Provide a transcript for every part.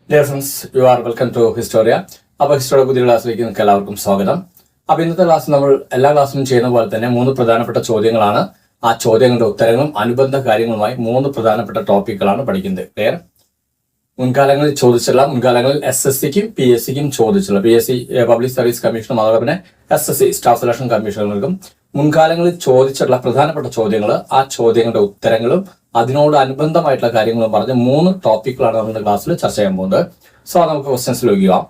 Dear friends, you are welcome to Historia. അപ്പോൾ Historia പുതിയ ക്ലാസ്സിലേക്ക് നിങ്ങൾക്ക് എല്ലാവർക്കും സ്വാഗതം. അപ്പോൾ ഇന്നത്തെ ക്ലാസ് നമ്മൾ എല്ലാ ക്ലാസ്സിലും ചെയ്യുന്ന പോലെ തന്നെ 3 പ്രധാനപ്പെട്ട ചോദ്യങ്ങളാണ്. ആ ചോദ്യങ്ങളുടെ ഉത്തരങ്ങളും അനുബന്ധ കാര്യങ്ങളുമായി 3 പ്രധാനപ്പെട്ട ടോപ്പിക്കുകളാണ് പഠിക്കുന്നത്. ക്ലിയർ? മുൻകാലങ്ങളിൽ SSCക്കും PSCക്കും ചോദിച്ചുള്ള PSC പബ്ലിക് സർവീസ് കമ്മീഷനും അതുപോലെ തന്നെ SSC സ്റ്റാഫ് സെലക്ഷൻ കമ്മീഷനുകൾക്കും മുൻകാലങ്ങളിൽ ചോദിച്ചിട്ടുള്ള പ്രധാനപ്പെട്ട ചോദ്യങ്ങൾ, ആ ചോദ്യങ്ങളുടെ ഉത്തരങ്ങളും അതിനോട് അനുബന്ധമായിട്ടുള്ള കാര്യങ്ങളും പറഞ്ഞ് 3 ടോപ്പിക്കുകളാണ് നമ്മുടെ ക്ലാസ്സിൽ ചർച്ച ചെയ്യാൻ പോകുന്നത്. സോ നമുക്ക് ക്വസ്റ്റ്യൻസിലേക്ക് പോകാം.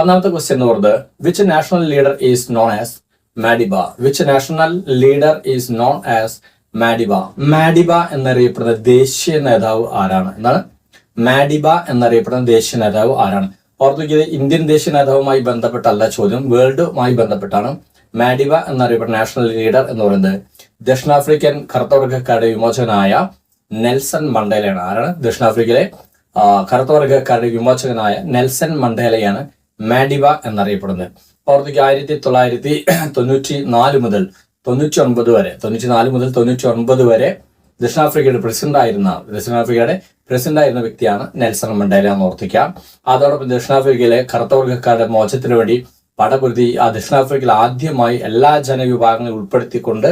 ഒന്നാമത്തെ ക്വസ്റ്റ്യൻ എന്ന് പറയുന്നത് which national leader is known as Madiba? Which national leader is known as Madiba? Madiba എന്നറിയപ്പെടുന്ന ദേശീയ നേതാവ് ആരാണ്? എന്താണ് മാഡിബ എന്നറിയപ്പെടുന്ന ദേശീയ നേതാവ് ആരാണ്? ഓർത്തുവയ്ക്കുന്നത് ഇന്ത്യൻ ദേശീയ നേതാവുമായി ബന്ധപ്പെട്ടല്ല ചോദ്യം, വേൾഡുമായി ബന്ധപ്പെട്ടാണ്. മാഡിബ എന്നറിയപ്പെടുന്ന നാഷണൽ ലീഡർ എന്ന് പറയുന്നത് ദക്ഷിണാഫ്രിക്കൻ കറുത്തവർഗക്കാരുടെ വിമോചകനായ നെൽസൺ മണ്ടേലയാണ്. ആരാണ്? ദക്ഷിണാഫ്രിക്കയിലെ കറുത്തവർഗക്കാരുടെ വിമോചകനായ നെൽസൺ മണ്ടേലയാണ് മാഡിബ എന്നറിയപ്പെടുന്നത്. ഓർത്തുവയ്ക്കുക 1994 മുതൽ 99 വരെ 99 വരെ ദക്ഷിണാഫ്രിക്കയുടെ പ്രസിഡന്റ് ആയിരുന്ന വ്യക്തിയാണ് നെൽസൺ മണ്ടേല എന്ന് ഓർത്തിക്കാം. അതോടൊപ്പം ദക്ഷിണാഫ്രിക്കയിലെ കറുത്തവർഗക്കാരുടെ മോചനത്തിന് വേണ്ടി പടപൊരുതി ആ ദക്ഷിണാഫ്രിക്കയിൽ ആദ്യമായി എല്ലാ ജനവിഭാഗങ്ങളെ ഉൾപ്പെടുത്തിക്കൊണ്ട്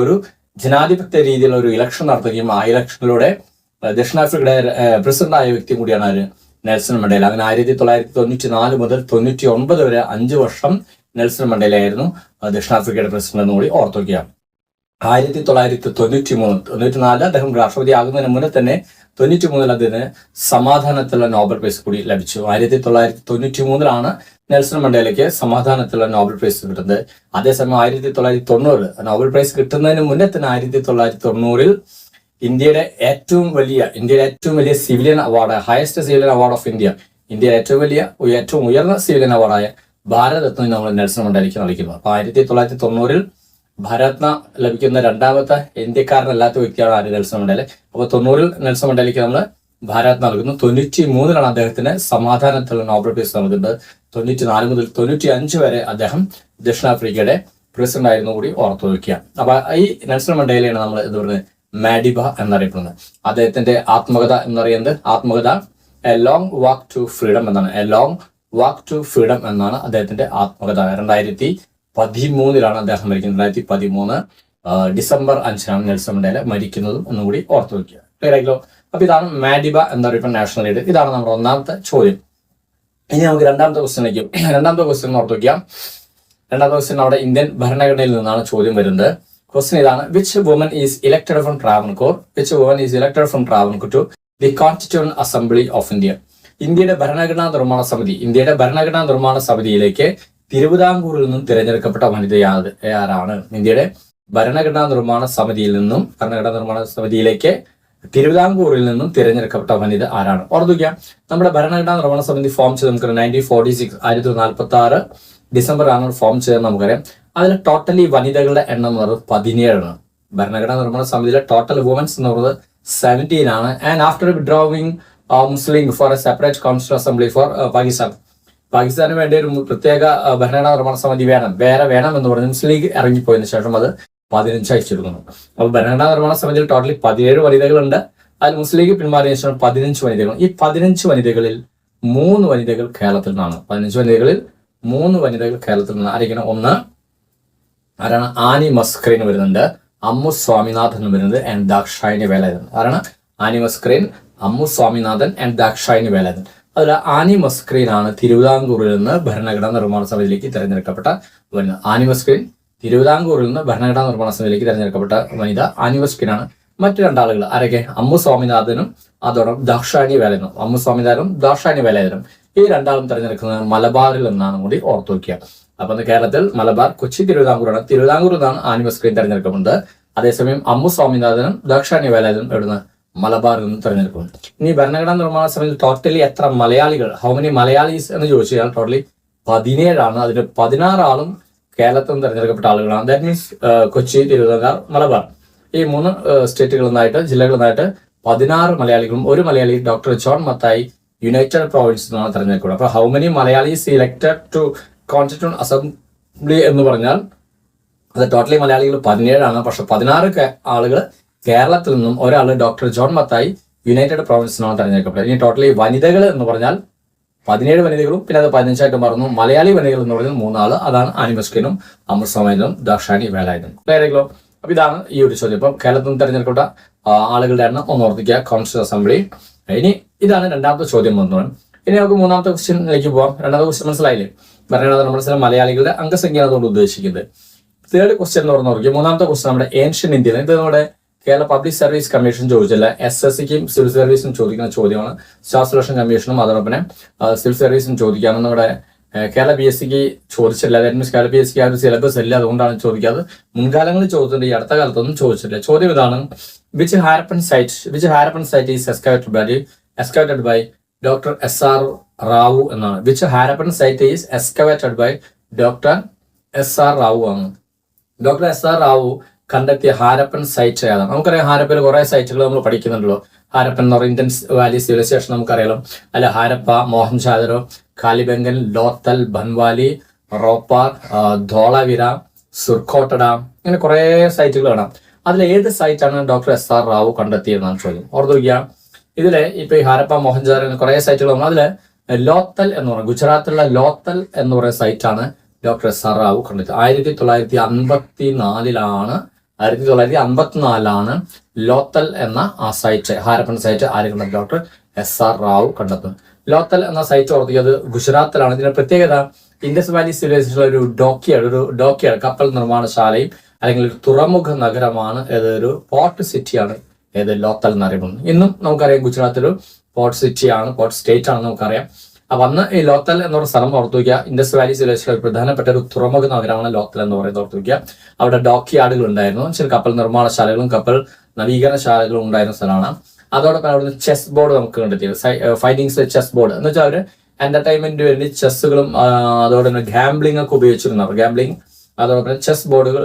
ഒരു ജനാധിപത്യ രീതിയിലുള്ള ഒരു ഇലക്ഷൻ നടത്തുകയും ആ ഇലക്ഷനിലൂടെ ദക്ഷിണാഫ്രിക്കയുടെ പ്രസിഡന്റ് ആയ വ്യക്തി കൂടിയാണ് ആര്? Nelson Mandela. അങ്ങനെ 1994 മുതൽ 99 വരെ 5 വർഷം നെൽസൺ മണ്ടേലയായിരുന്നു ദക്ഷിണാഫ്രിക്കയുടെ പ്രസിഡന്റ് എന്ന് കൂടി ഓർത്തുവയ്ക്കുക. 1994 അദ്ദേഹം രാഷ്ട്രപതി ആകുന്നതിന് മുന്നേ തന്നെ 93 അദ്ദേഹത്തിന് സമാധാനത്തിലുള്ള നോബൽ പ്രൈസ് കൂടി ലഭിച്ചു. 1993 നെൽസൺ മണ്ടേലയ്ക്ക് സമാധാനത്തിലുള്ള നോബൽ പ്രൈസ് കിട്ടുന്നത്. അതേസമയം 1990 നോബൽ പ്രൈസ് കിട്ടുന്നതിന് മുന്നേ തന്നെ 1990 ഇന്ത്യയുടെ ഏറ്റവും വലിയ civilian award, highest civilian award of ഇന്ത്യയുടെ ഏറ്റവും ഉയർന്ന സിവിലിയൻ അവാർഡായ ഭാരതരത്ന നമ്മൾ നെൽസൺ മണ്ടേലയ്ക്ക് നൽകുന്നു. അപ്പൊ 1990 ഭാരതരത്ന ലഭിക്കുന്ന രണ്ടാമത്തെ ഇന്ത്യക്കാരനല്ലാത്ത വ്യക്തിയാണ് ആര്? Nelson Mandela. അപ്പൊ 90 നെൽസൺ മണ്ടേലയ്ക്ക് നമ്മൾ ഭാരത് നൽകുന്നു. 93 അദ്ദേഹത്തിന് സമാധാനത്തിലുള്ള നോബൽ പ്രൈസ് നൽകുന്നത്. 94 മുതൽ 95 വരെ അദ്ദേഹം ദക്ഷിണാഫ്രിക്കയുടെ പ്രസിഡന്റ് ആയിരുന്നു കൂടി ഓർത്തു വയ്ക്കുക. അപ്പൊ ഈ നെൽസൺ മണ്ടേലയാണ് നമ്മൾ എന്ത് പറയുന്നത് മാഡിബ എന്നറിയപ്പെടുന്നത്. അദ്ദേഹത്തിന്റെ ആത്മകഥ എന്ന് പറയുന്നത് a long walk to freedom എന്നാണ്. A long walk to freedom എന്നാണ് അദ്ദേഹത്തിന്റെ ആത്മകഥ. 2013 അദ്ദേഹം മരിക്കുന്നത്. 2013 ഡിസംബർ 5 നെൽസൺ മണ്ടേല മരിക്കുന്നതും എന്നുകൂടി ഓർത്തു വയ്ക്കുക. ക്ലിയർ ആയില്ലോ? അപ്പൊ ഇതാണ് മാഡിബ എന്നറിയപ്പെടുന്ന നാഷണൽ ലീഡർ. ഇതാണ് നമ്മുടെ ഒന്നാമത്തെ ചോദ്യം. ഇനി നമുക്ക് രണ്ടാമത്തെ ക്വസ്റ്റ്യനിലേക്ക്. രണ്ടാമത്തെ ക്വസ്റ്റ്യൻ ഓർത്തു വയ്ക്കാം. രണ്ടാമത്തെ ക്വസ്റ്റ്യൻ അവിടെ ഇന്ത്യൻ ഭരണഘടനയിൽ നിന്നാണ് ചോദ്യം വരുന്നത്. ക്വസ്റ്റ്യൻ ഇതാണ്: which woman is elected from Travancore to the constituent assembly of India? ഇന്ത്യയുടെ ഭരണഘടനാ നിർമ്മാണ സമിതിയിലേക്ക് തിരുവിതാംകൂറിൽ നിന്നും തിരഞ്ഞെടുക്കപ്പെട്ട വനിത ആരാണ്? ഇന്ത്യയുടെ ഭരണഘടനാ നിർമ്മാണ സമിതിയിലേക്ക് തിരുവിതാംകൂറിൽ നിന്നും തിരഞ്ഞെടുക്കപ്പെട്ട വനിത ആരാണ്? ഓർത്തുവയ്ക്കാം, നമ്മുടെ ഭരണഘടനാ നിർമ്മാണ സമിതി ഫോം ചെയ്ത് നമുക്കറിയാം 1946 ഡിസംബർ ഫോം ചെയ്തെന്ന് നമുക്കറിയാം. അതിൽ ടോട്ടലി വനിതകളുടെ എണ്ണം എന്ന് പറയുന്നത് 17 ആണ്. ഭരണഘടനാ നിർമ്മാണ സമിതിയിലെ ടോട്ടൽ വുമൻസ് എന്ന് പറയുന്നത് 17 ആണ്. And after withdrawing Muslim League for a separate constituent assembly for പാകിസ്ഥാന് വേണ്ടി ഒരു പ്രത്യേക ഭരണഘടനാ നിർമ്മാണ സമിതി വേണം എന്ന് പറഞ്ഞ് മുസ്ലിം ലീഗ് ഇറങ്ങിപ്പോയതിനു ശേഷം അത് 15 അയച്ചിരിക്കുന്നു. അപ്പോൾ ഭരണഘടനാ നിർമ്മാണ സമിതിയിൽ ടോട്ടലി 17 വനിതകളുണ്ട്. അതിൽ മുസ്ലിം ലീഗ് പിന്മാറിയതിനു ശേഷം 15 വനിതകൾ. ഈ 15 വനിതകളിൽ 3 വനിതകൾ കേരളത്തിൽ നിന്നാണ്. 15 വനിതകളിൽ 3 വനിതകൾ കേരളത്തിൽ നിന്ന്. ആരാണ്? ആനി മസ്ക്രീൻ വരുന്നുണ്ട്, അമ്മു സ്വാമിനാഥൻ വരുന്നത്, ആൻഡ് ദാക്ഷായണി വേലായുധൻ. ആരാണ്? Annie Mascarene, Ammu Swaminathan and Dakshayani Velayudhan. അതിൽ ആനി മസ്ക്രീൻ ആണ് തിരുവിതാംകൂറിൽ നിന്ന് ഭരണഘടനാ നിർമ്മാണ സമിതിയിലേക്ക് തിരഞ്ഞെടുക്കപ്പെട്ട വനിത. ആനി മസ്ക്രീൻ തിരുവിതാംകൂറിൽ നിന്ന് ഭരണഘടനാ നിർമ്മാണ സമിതിയിലേക്ക് തിരഞ്ഞെടുക്കപ്പെട്ട വനിത ആനി മസ്ക്രീൻ ആണ്. മറ്റു രണ്ടാളുകൾ ആരൊക്കെ? അമ്മു സ്വാമിനാഥനും അതോടൊപ്പം ദാക്ഷായണി വേലായുധനും. അമ്മു സ്വാമിനാഥനും ദാക്ഷായണി വേലായുധനും ഈ രണ്ടാളും തിരഞ്ഞെടുക്കുന്നത് മലബാറിൽ നിന്നാണ് കൂടി ഓർത്തു വയ്ക്കുക. അപ്പൊ കേരളത്തിൽ മലബാർ, കൊച്ചി, തിരുവിതാംകൂറാണ്. തിരുവിതാംകൂറിൽ നിന്നാണ് ആനി മസ്ക്രീൻ തിരഞ്ഞെടുക്കപ്പെടുന്നത്. അതേസമയം അമ്മു സ്വാമിനാഥനും ദാക്ഷായണി വേലായുധനും എവിടുന്ന്? മലബാറിൽ നിന്ന് തിരഞ്ഞെടുക്കുന്നു. ഇനി ഭരണഘടനാ നിർമ്മാണ സമിതിയിൽ ടോട്ടലി എത്ര മലയാളികൾ, ഹൗ മെനി മലയാളീസ് എന്ന് ചോദിച്ചു കഴിഞ്ഞാൽ ടോട്ടലി 17 ആണ്. അതിൽ 16 ആളും കേരളത്തിൽ നിന്ന് തിരഞ്ഞെടുക്കപ്പെട്ട ആളുകളാണ്. ദാറ്റ് മീൻസ് കൊച്ചി, തിരുവിതാംകൂർ, മലബാർ ഈ 3 ജില്ലകളിൽ നിന്നായിട്ട് 16 മലയാളികളും ഒരു മലയാളി ഡോക്ടർ ജോൺ മത്തായി യുണൈറ്റഡ് പ്രോവിൻസിൽ നിന്നാണ് തിരഞ്ഞെടുക്കുന്നത്. അപ്പൊ how many Malayalis elected to constituent assembly എന്ന് പറഞ്ഞാൽ അത് ടോട്ടലി മലയാളികൾ 17 ആണ്. പക്ഷെ 16 ആളുകൾ കേരളത്തിൽ നിന്നും, ഒരാൾ ഡോക്ടർ ജോൺ മത്തായി യുണൈറ്റഡ് പ്രൊവിൻസിനാണ് തെരഞ്ഞെടുക്കപ്പെട്ടത്. ഇനി ടോട്ടലി വനിതകൾ എന്ന് പറഞ്ഞാൽ 17 വനിതകളും പിന്നെ അത് 15 മാറുന്നു. മലയാളി വനിതകൾ എന്ന് പറഞ്ഞാൽ 3 ആള്. അതാണ് ആനി മസ്കിനും അമൃതസമയനും ദാക്ഷാണി വേലായുധനും. ക്ലിയർ. അപ്പൊ ഇതാണ് ഈ ഒരു ചോദ്യം. ഇപ്പം കേരളത്തിൽ നിന്ന് തെരഞ്ഞെടുക്കപ്പെട്ട ആളുകളുടെ എണ്ണം ഒന്ന് ഓർത്തിക്കുക, കോൺസ്റ്റിറ്റ്യൂന്റ് അസംബ്ലി. ഇനി ഇതാണ് രണ്ടാമത്തെ ചോദ്യം വന്നത്. ഇനി നമുക്ക് മൂന്നാമത്തെ ക്വസ്റ്റ്യനിലേക്ക് പോവാം. രണ്ടാമത്തെ ക്വസ്റ്റ്യൻ മനസ്സിലായില്ലേ? ഭരണഘടന നമ്മുടെ മലയാളികളുടെ അംഗസംഖ്യയാണ് അതുകൊണ്ട് ഉദ്ദേശിക്കുന്നത്. തേർഡ് ക്വസ്റ്റ്യൻ എന്ന് പറഞ്ഞു നോക്കി. മൂന്നാമത്തെ ക്വസ്റ്റ്യൻ നമ്മുടെ ഏൻഷ്യൻ ഇന്ത്യയിൽ, ഇത് നമ്മുടെ കേരള പബ്ലിക് സർവീസ് കമ്മീഷൻ ചോദിച്ചില്ല, SSCക്കും സിവിൽ സർവീസിനും ചോദിക്കുന്ന ചോദ്യമാണ്. സ്റ്റാഫ് സെലക്ഷൻ കമ്മീഷനും അതോടൊപ്പം സിവിൽ സർവീസിനും ചോദിക്കാമെന്ന് നമ്മുടെ കേരള PSCക്ക് ചോദിച്ചില്ല. ദാറ്റ് മീൻസ് കേരള PSCക്ക് ആ ഒരു സിലബസ് ഇല്ല, അതുകൊണ്ടാണ് ചോദിക്കാതെ. മുൻകാലങ്ങളിൽ ചോദിച്ചിട്ടുണ്ട്, ഈ അടുത്ത കാലത്തൊന്നും ചോദിച്ചില്ല. ചോദ്യം ഇതാണ്: which Harappan site is excavated by doctor SR Rao എന്നാണ്. Which Harappan site is excavated by doctor SR Rao ആണ്. ഡോക്ടർ SR റാവു കണ്ടെത്തിയ ഹാരപ്പൻ സൈറ്റ് ഏതാണ്? നമുക്കറിയാം ഹാരപ്പയിൽ കുറെ സൈറ്റുകൾ നമ്മൾ പഠിക്കുന്നുണ്ടല്ലോ. ഹാരപ്പൻ എന്ന് പറയുന്നത് ഇൻഡസ് വാലി സിവിലൈസേഷൻ നമുക്കറിയാലോ. അല്ല, ഹാരപ്പ, മോഹൻജാദരോ, കാലിബംഗൻ, ലോത്തൽ, ബൻവാലി, റോപ്പാർ, ധോളാവിര, സുർഖോട്ടഡ, ഇങ്ങനെ കുറെ സൈറ്റുകൾ കാണാം. അതിൽ ഏത് സൈറ്റാണ് ഡോക്ടർ SR റാവു കണ്ടെത്തിയതെന്നാണ് ചോദ്യം. ഓർത്തു വയ്ക്കുക. ഇതില് ഇപ്പൊ ഈ ഹാരപ്പ, മോഹൻജാദരോ കുറെ സൈറ്റുകൾ വന്നു. അതില് ലോത്തൽ എന്ന് പറയുന്നത്, ഗുജറാത്തിലുള്ള ലോത്തൽ എന്ന് പറയുന്ന സൈറ്റാണ് ഡോക്ടർ SR റാവു കണ്ടെത്തിയത്. 1954 ലോത്തൽ എന്ന ആ സൈറ്റ്, ഹാരപ്പൻ സൈറ്റ് ആര് കണ്ടെത്തി? ഡോക്ടർ SR റാവു കണ്ടെത്തുന്നു. ലോത്തൽ എന്ന സൈറ്റ് ഓർത്തിയത് ഗുജറാത്തിലാണ്. ഇതിന്റെ പ്രത്യേകത ഇൻഡസ് വാലി സിവിലൈസേഷനിലെ ഒരു ഡോക്കിയാണ്, കപ്പൽ നിർമ്മാണശാലയും അല്ലെങ്കിൽ ഒരു തുറമുഖ നഗരമാണ്. ഏതൊരു പോർട്ട് സിറ്റിയാണ് ലോത്തൽ എന്നറിയപ്പെടുന്നത്. ഇന്നും നമുക്കറിയാം ഗുജറാത്തിൽ പോർട്ട് സിറ്റിയാണ്, പോർട്ട് സ്റ്റേറ്റ് ആണ് നമുക്കറിയാം. അപ്പൊ അന്ന് ഈ ലോത്തൽ എന്നൊരു സ്ഥലം ഓർത്തു വയ്ക്കുക. ഇൻഡസ് വാലി സിവിലൈസേഷനിലെ പ്രധാനപ്പെട്ട ഒരു തുറമുഖ നഗരമാണ് ലോത്തൽ എന്ന് പറയുന്നത്. ഓർത്തു വയ്ക്കുക. അവിടെ ഡോക്ക് യാർഡുകൾ ഉണ്ടായിരുന്നു, ചില കപ്പൽ നിർമ്മാണശാലകളും കപ്പൽ നവീകരണശാലകളും ഉണ്ടായിരുന്ന സ്ഥലമാണ്. അതോടൊപ്പം അവിടെ ചെസ് ബോർഡ് നമുക്ക് കണ്ടെത്തിയത്, ഫൈറ്റിംഗ്സ് ചെസ് ബോർഡ് എന്ന് വെച്ചാൽ അവര് എന്റർടൈൻമെന്റിന് വേണ്ടി ചെസ്സുകളും അതോടെ തന്നെ ഗാംബ്ലിംഗ് ഒക്കെ ഉപയോഗിച്ചിരുന്നു. ഗാംബ്ലിംഗ് അതോടൊപ്പം ചെസ് ബോർഡുകൾ,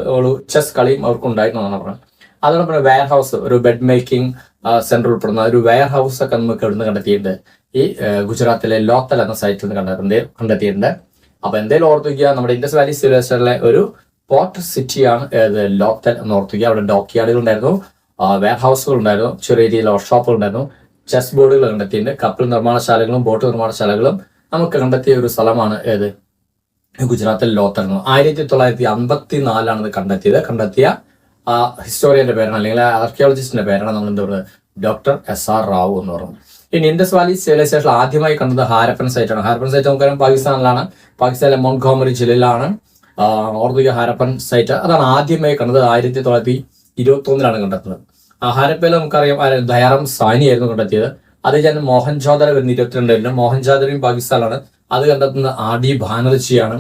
ചെസ് കളിയും അവർക്ക് ഉണ്ടായിരുന്നതാണ് പറഞ്ഞത്. അതോടൊപ്പം വെയർ ഹൗസ്, ഒരു ബെഡ് മേക്കിംഗ് സെന്റർ ഉൾപ്പെടുന്ന ഒരു വെയർ ഹൗസ് ഒക്കെ നമുക്ക് ഇവിടുന്ന് കണ്ടെത്തിയിട്ടുണ്ട്. ഈ ഗുജറാത്തിലെ ലോത്തൽ എന്ന സൈറ്റിൽ നിന്ന് കണ്ടെത്തിയിട്ടുണ്ട്. അപ്പൊ എന്തായാലും ഓർത്തുവയ്ക്കുക, നമ്മുടെ ഇൻഡസ് വാലി സിവിലൈസേഷനിലെ ഒരു പോർട്ട് സിറ്റിയാണ് ലോത്തൽ എന്ന് ഓർത്തുവയ്ക്കുക. അവിടെ ഡോക്ക് യാർഡുകൾ ഉണ്ടായിരുന്നു, വെയർ ഹൗസുകൾ ഉണ്ടായിരുന്നു, ചെറിയ രീതിയിൽ വർക്ക്ഷോപ്പുകൾ ഉണ്ടായിരുന്നു, ചെസ് ബോർഡുകൾ കണ്ടെത്തിയിട്ടുണ്ട്, കപ്പൽ നിർമ്മാണശാലകളും ബോട്ട് നിർമ്മാണശാലകളും നമുക്ക് കണ്ടെത്തിയ ഒരു സ്ഥലമാണ് ഗുജറാത്തിൽ ലോത്തൽ. 1954 ഇത് കണ്ടെത്തിയ ഹിസ്റ്റോറിയന്റെ പേരാണ്, അല്ലെങ്കിൽ ആർക്കിയോളജിസ്റ്റിന്റെ പേരാണ് നമ്മൾ എന്താ പറയുന്നത്, ഡോക്ടർ SR റാവു എന്ന് പറയുന്നത്. ഇനി ഇൻഡസ് വാലി സിവിലൈസേഷൻ ആദ്യമായി കണ്ടത് ഹാരപ്പൻ സൈറ്റ് ആണ്. ഹാരപ്പൻ സൈറ്റ് നമുക്കറിയാം പാകിസ്ഥാനിലാണ്, പാകിസ്ഥാനിലെ മോൺഗോമറി ജില്ലയിലാണ് ഓർത്തുക ഹാരപ്പൻ സൈറ്റ്. അതാണ് ആദ്യമായി കണ്ടത്. 1921 കണ്ടെത്തുന്നത്. ഹാരപ്പയിൽ നമുക്കറിയാം ദയാറാം സാനി ആയിരുന്നു കണ്ടെത്തിയത്. അത് ഞാൻ മോഹൻജാദാര വരുന്ന 22 മോഹൻജാദാരയും പാകിസ്ഥാനിലാണ്. അത് കണ്ടെത്തുന്നത് RD ബാനർജിയാണ്.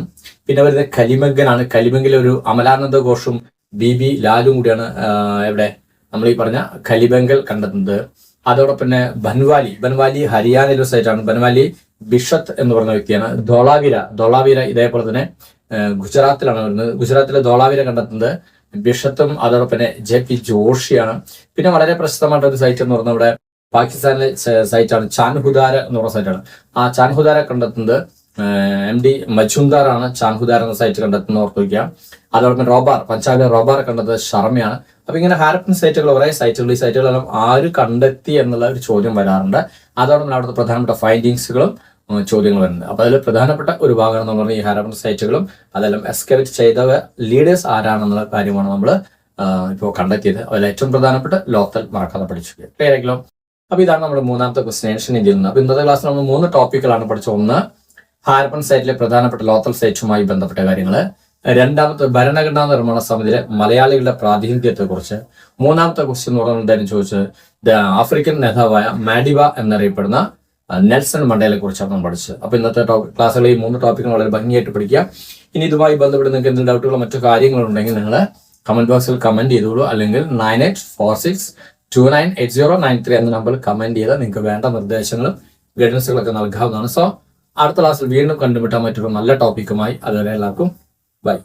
പിന്നെ വരുന്നത് കലിബംഗനാണ്. കലിബംഗിലെ ഒരു അമലാനന്ദ ഘോഷും BB ലാലും കൂടിയാണ് എവിടെ നമ്മൾ ഈ പറഞ്ഞ കലിബംഗൽ കണ്ടെത്തുന്നത്. അതോടൊപ്പം തന്നെ ബൻവാലി ഹരിയാനയിലെ സൈറ്റാണ്. ബൻവാലി ബിഷത്ത് എന്ന് പറഞ്ഞ വ്യക്തിയാണ്. ധോളാവിര ഇതേപോലെ തന്നെ ഗുജറാത്തിലാണ് വരുന്നത്. ഗുജറാത്തിലെ ധോളാവിര കണ്ടെത്തുന്നത് ബിഷത്തും അതോടൊപ്പം തന്നെ JP ജോഷിയാണ്. പിന്നെ വളരെ പ്രസിദ്ധമായിട്ട് ഒരു സൈറ്റ് എന്ന് പറഞ്ഞാൽ ഇവിടെ പാകിസ്ഥാനിലെ സൈറ്റാണ് ചാൻഹുദാര എന്ന് പറഞ്ഞ സൈറ്റാണ്. ആ ചാൻഹുദാര കണ്ടെത്തുന്നത് MD മജുംദാറാണ്. ചാൻഹുദാര എന്ന സൈറ്റ് കണ്ടെത്തുന്ന ഓർത്തു വയ്ക്കുക. അതോടൊപ്പം പഞ്ചാബിലെ റോബാർ കണ്ടെത്തുന്നത് ശർമ്മയാണ്. അപ്പൊ ഇങ്ങനെ ഹാരപ്പൻ സൈറ്റുകൾ, കുറെ സൈറ്റുകൾ, ഈ സൈറ്റുകളെല്ലാം ആര് കണ്ടെത്തി എന്നുള്ള ഒരു ചോദ്യം വരാറുണ്ട്. അതോടൊപ്പം അവിടുത്തെ പ്രധാനപ്പെട്ട ഫൈൻഡിങ്സുകളും ചോദ്യങ്ങൾ വരുന്നുണ്ട്. അപ്പൊ അതിൽ പ്രധാനപ്പെട്ട ഒരു ഭാഗം എന്ന് പറഞ്ഞാൽ ഈ ഹാരപ്പൻ സൈറ്റുകളും അതെല്ലാം എക്സ്കവേറ്റ് ചെയ്ത ലീഡേഴ്സ് ആരാണെന്നുള്ള കാര്യമാണ് നമ്മൾ ഇപ്പോൾ കണ്ടെത്തിയത്. അതിൽ ഏറ്റവും പ്രധാനപ്പെട്ട ലോത്തൽ മറക്കാതെ പഠിച്ചു. ക്ലിയർ. അപ്പൊ ഇതാണ് നമ്മുടെ മൂന്നാമത്തെ ക്വസ്റ്റ്യൻ, ഏഷ്യൻ ഇന്ത്യയിൽ നിന്ന്. അപ്പൊ ഇന്നത്തെ ക്ലാസ്സിൽ നമ്മൾ 3 ടോപ്പിക്കുകളാണ് പഠിച്ചത്. ഒന്ന്, ഹാരപ്പൻ സൈറ്റിലെ പ്രധാനപ്പെട്ട ലോത്തൽ സൈറ്റുമായി ബന്ധപ്പെട്ട കാര്യങ്ങള്. രണ്ടാമത്തെ, ഭരണഘടനാ നിർമ്മാണ സമിതിയിലെ മലയാളികളുടെ പ്രാതിനിധ്യത്തെ കുറിച്ച്. മൂന്നാമത്തെ ക്വസ്റ്റ്യൻ എന്ന് പറഞ്ഞാൽ ചോദിച്ചത് ആഫ്രിക്കൻ നേതാവായ മാഡിബ എന്നറിയപ്പെടുന്ന നെൽസൺ മണ്ടേലയെ കുറിച്ചാണ് നമ്മൾ പഠിച്ചത്. അപ്പൊ ഇന്നത്തെ ക്ലാസ്സുകളിൽ ഈ 3 ടോപ്പിക്കുകൾ വളരെ ഭംഗിയായിട്ട് പഠിക്കുക. ഇനി ഇതുമായി ബന്ധപ്പെട്ട് നിങ്ങൾക്ക് എന്തെങ്കിലും ഡൗട്ടുകളോ മറ്റു കാര്യങ്ങളുണ്ടെങ്കിൽ നിങ്ങൾ കമന്റ് ബോക്സിൽ കമന്റ് ചെയ്തോളൂ, അല്ലെങ്കിൽ 9846298093 എന്ന നമ്പറിൽ കമന്റ് ചെയ്താൽ നിങ്ങൾക്ക് വേണ്ട നിർദ്ദേശങ്ങളും ഗൈഡൻസുകളൊക്കെ നൽകാവുന്നതാണ്. സോ അടുത്ത ക്ലാസ്സിൽ വീണ്ടും കണ്ടുമുട്ടാൻ മറ്റൊരു നല്ല ടോപ്പിക്കുമായി. അതുവരെ എല്ലാവർക്കും ബൈ.